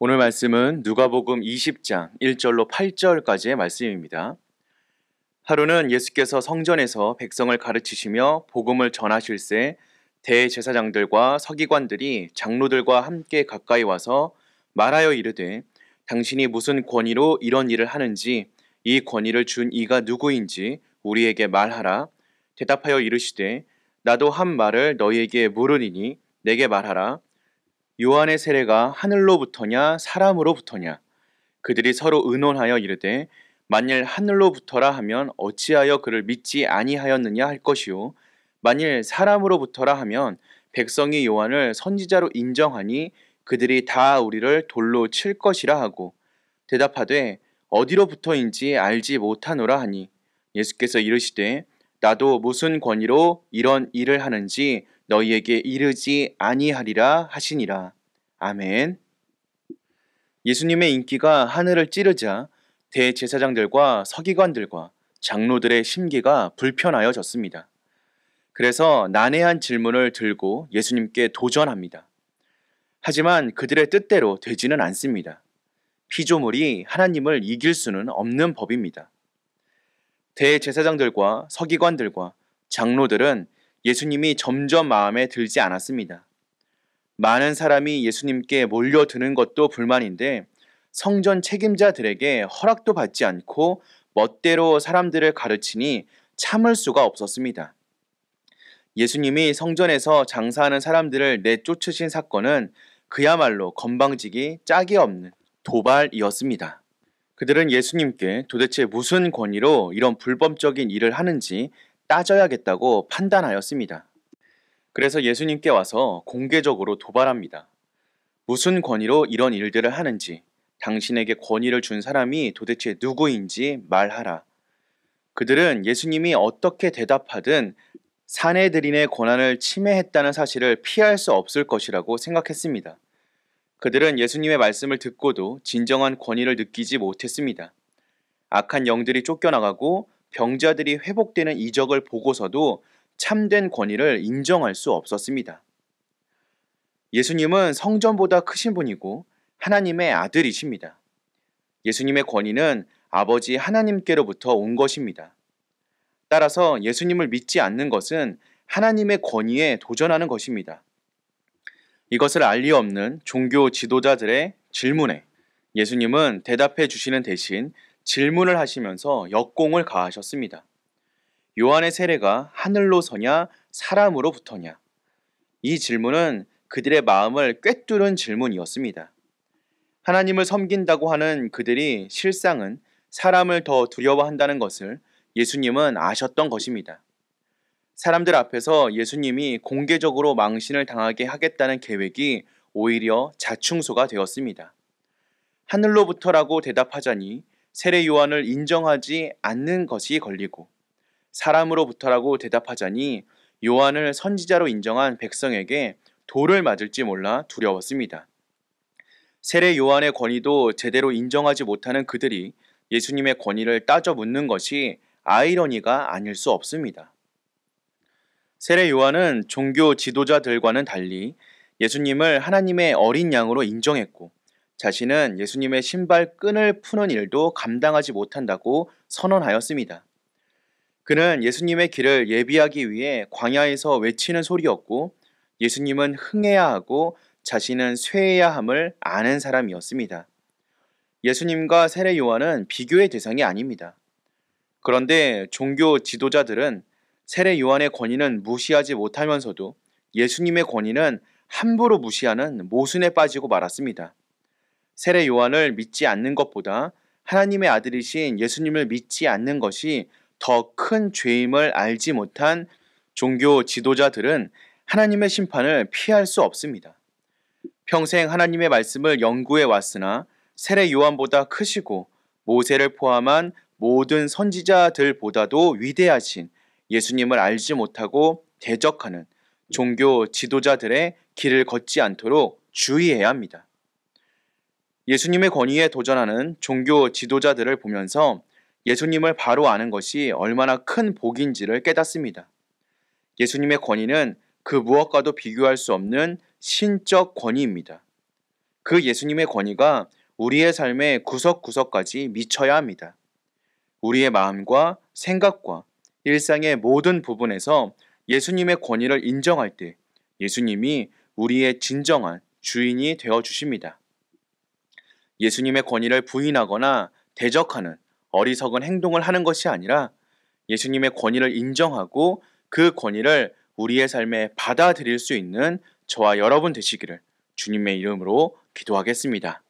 오늘 말씀은 누가복음 20장 1절로 8절까지의 말씀입니다. 하루는 예수께서 성전에서 백성을 가르치시며 복음을 전하실새 대제사장들과 서기관들이 장로들과 함께 가까이 와서 말하여 이르되 당신이 무슨 권위로 이런 일을 하는지 이 권위를 준 이가 누구인지 우리에게 말하라. 대답하여 이르시되 나도 한 말을 너희에게 물으리니 내게 말하라. 요한의 세례가 하늘로부터냐 사람으로부터냐? 그들이 서로 의논하여 이르되 만일 하늘로부터라 하면 어찌하여 그를 믿지 아니하였느냐 할 것이요 만일 사람으로부터라 하면 백성이 요한을 선지자로 인정하니 그들이 다 우리를 돌로 칠 것이라 하고 대답하되 어디로부터인지 알지 못하노라 하니 예수께서 이르시되 나도 무슨 권위로 이런 일을 하는지 너희에게 이르지 아니하리라 하시니라. 아멘. 예수님의 인기가 하늘을 찌르자 대제사장들과 서기관들과 장로들의 심기가 불편하여졌습니다. 그래서 난해한 질문을 들고 예수님께 도전합니다. 하지만 그들의 뜻대로 되지는 않습니다. 피조물이 하나님을 이길 수는 없는 법입니다. 대제사장들과 서기관들과 장로들은 예수님이 점점 마음에 들지 않았습니다. 많은 사람이 예수님께 몰려드는 것도 불만인데 성전 책임자들에게 허락도 받지 않고 멋대로 사람들을 가르치니 참을 수가 없었습니다. 예수님이 성전에서 장사하는 사람들을 내쫓으신 사건은 그야말로 건방지기 짝이 없는 도발이었습니다. 그들은 예수님께 도대체 무슨 권위로 이런 불법적인 일을 하는지 따져야겠다고 판단하였습니다. 그래서 예수님께 와서 공개적으로 도발합니다. 무슨 권위로 이런 일들을 하는지, 당신에게 권위를 준 사람이 도대체 누구인지 말하라. 그들은 예수님이 어떻게 대답하든 사내들인의 권한을 침해했다는 사실을 피할 수 없을 것이라고 생각했습니다. 그들은 예수님의 말씀을 듣고도 진정한 권위를 느끼지 못했습니다. 악한 영들이 쫓겨나가고 병자들이 회복되는 이적을 보고서도 참된 권위를 인정할 수 없었습니다. 예수님은 성전보다 크신 분이고 하나님의 아들이십니다. 예수님의 권위는 아버지 하나님께로부터 온 것입니다. 따라서 예수님을 믿지 않는 것은 하나님의 권위에 도전하는 것입니다. 이것을 알 리 없는 종교 지도자들의 질문에 예수님은 대답해 주시는 대신 질문을 하시면서 역공을 가하셨습니다. 요한의 세례가 하늘로서냐 사람으로부터냐? 이 질문은 그들의 마음을 꿰뚫은 질문이었습니다. 하나님을 섬긴다고 하는 그들이 실상은 사람을 더 두려워한다는 것을 예수님은 아셨던 것입니다. 사람들 앞에서 예수님이 공개적으로 망신을 당하게 하겠다는 계획이 오히려 자충수가 되었습니다. 하늘로부터라고 대답하자니 세례 요한을 인정하지 않는 것이 걸리고 사람으로부터라고 대답하자니 요한을 선지자로 인정한 백성에게 돌을 맞을지 몰라 두려웠습니다. 세례 요한의 권위도 제대로 인정하지 못하는 그들이 예수님의 권위를 따져 묻는 것이 아이러니가 아닐 수 없습니다. 세례 요한은 종교 지도자들과는 달리 예수님을 하나님의 어린 양으로 인정했고 자신은 예수님의 신발 끈을 푸는 일도 감당하지 못한다고 선언하였습니다. 그는 예수님의 길을 예비하기 위해 광야에서 외치는 소리였고 예수님은 흥해야 하고 자신은 쇠해야 함을 아는 사람이었습니다. 예수님과 세례 요한은 비교의 대상이 아닙니다. 그런데 종교 지도자들은 세례 요한의 권위는 무시하지 못하면서도 예수님의 권위는 함부로 무시하는 모순에 빠지고 말았습니다. 세례 요한을 믿지 않는 것보다 하나님의 아들이신 예수님을 믿지 않는 것이 더 큰 죄임을 알지 못한 종교 지도자들은 하나님의 심판을 피할 수 없습니다. 평생 하나님의 말씀을 연구해 왔으나 세례 요한보다 크시고 모세를 포함한 모든 선지자들보다도 위대하신 예수님을 알지 못하고 대적하는 종교 지도자들의 길을 걷지 않도록 주의해야 합니다. 예수님의 권위에 도전하는 종교 지도자들을 보면서 예수님을 바로 아는 것이 얼마나 큰 복인지를 깨닫습니다. 예수님의 권위는 그 무엇과도 비교할 수 없는 신적 권위입니다. 그 예수님의 권위가 우리의 삶의 구석구석까지 미쳐야 합니다. 우리의 마음과 생각과 일상의 모든 부분에서 예수님의 권위를 인정할 때 예수님이 우리의 진정한 주인이 되어 주십니다. 예수님의 권위를 부인하거나 대적하는 어리석은 행동을 하는 것이 아니라 예수님의 권위를 인정하고 그 권위를 우리의 삶에 받아들일 수 있는 저와 여러분 되시기를 주님의 이름으로 기도하겠습니다.